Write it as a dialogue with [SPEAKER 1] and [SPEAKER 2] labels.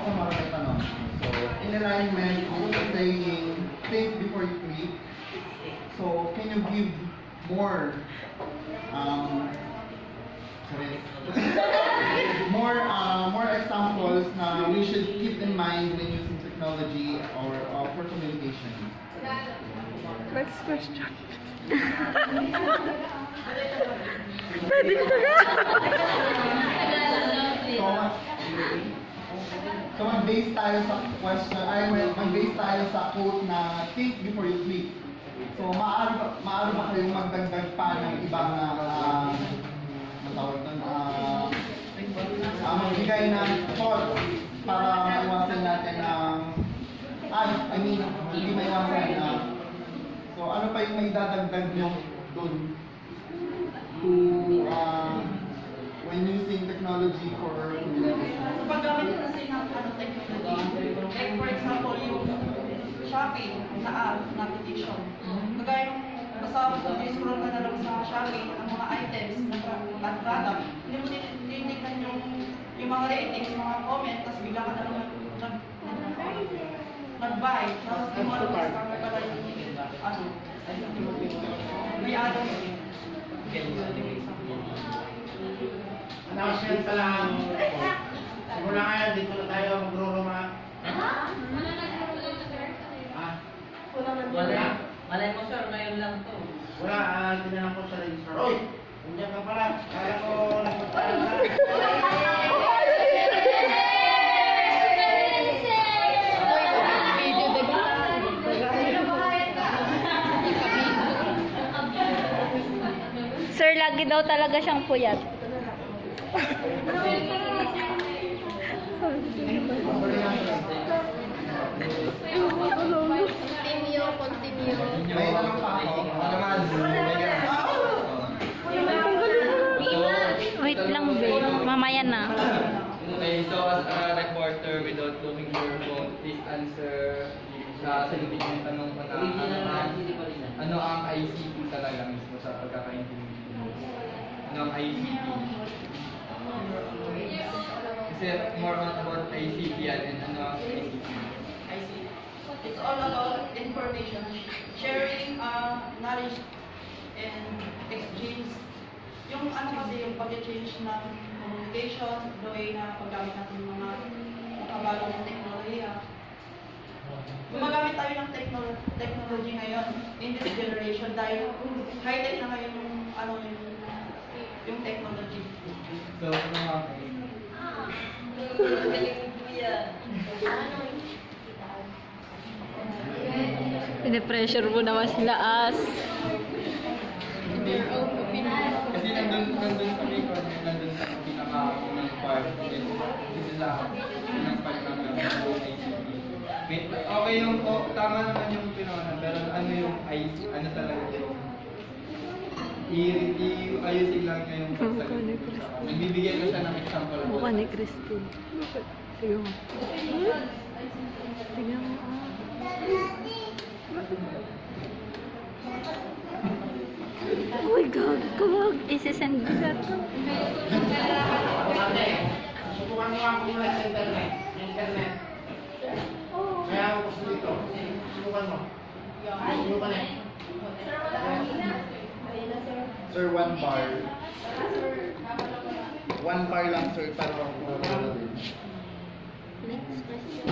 [SPEAKER 1] ako makakatanong. So, in alignment with the saying, think before you tweet. So, can you give more, more examples na we should keep in mind when using technology or for communication?
[SPEAKER 2] Next question. Pwede ko na.
[SPEAKER 1] So, mag-base tayo sa question, mag-base tayo sa quote na think before you tweet. So, maaari ba kayong magdagdag pa ng ibang matawag doon, magbigay ng thoughts para maiwasan natin ang, hindi maiwasan so, ano pa yung may dadagdag nyo doon to, when using technology for communication?
[SPEAKER 3] So, paggamit kasi ng technology, like for example, yung shopping na app, na application. Kagaya nung basta scroll ka na lang sa shopping, ang mga items na product, hindi mo tinitignan yung mga ratings, mga comment, tapos bigla ka na lang nag-buy. Tapos di mo alam kung saan pala yung may alam.
[SPEAKER 4] Announcement pa lang. Simula ngayon, dito na tayo magruruma. Wala.
[SPEAKER 5] Malay mo sir, ngayon lang to.
[SPEAKER 4] Wala, tinanong ko sa register. Oy! Nandiyan ka pala. Kala ko nagpapala ka.
[SPEAKER 2] Sir, lagi daw talaga siyang puyat. Continue.
[SPEAKER 1] May tanong pa ako.
[SPEAKER 2] Wait lang, babe. Mamaya na.
[SPEAKER 5] Okay, so as a reporter without looking for your phone, please answer sa sagutin yung tanong ko na ano ang ICT talaga mismo sa pagkakaintindi mo? Ano ang ICT? Kasi more on about ICT yan and ano ang ICT?
[SPEAKER 3] It's all about information, sharing knowledge and exchange. Yung kasi yung pag-change ng communication, the way na paggamit natin ng mga bagong teknolohiya. Gumagamit tayo ng technology ngayon in this generation dahil high-tech na ngayon yung technology.
[SPEAKER 5] So, ano ang
[SPEAKER 2] Pine-pressure mo naman sila as.
[SPEAKER 5] Kasi nandun sa record, nandun sa pinaka-unang part, this is unang part namin ng ICT. Okay yung, tama naman yung pinaka pero ano yung ICT, ano talaga yung ayusin lang niya yung pagsagot. Nagbibigay ko siya ng example po.
[SPEAKER 2] Mukha ni Christine. Sige mo. Tingnan mo. Oh my God, kumag, isi-send mo sa ito.
[SPEAKER 4] Subukan mo ako muna sa internet. Kaya ako gusto dito. Subukan mo. Subukan eh.
[SPEAKER 1] Sir, one bar. One bar lang, sir, para makuha.
[SPEAKER 2] Next question.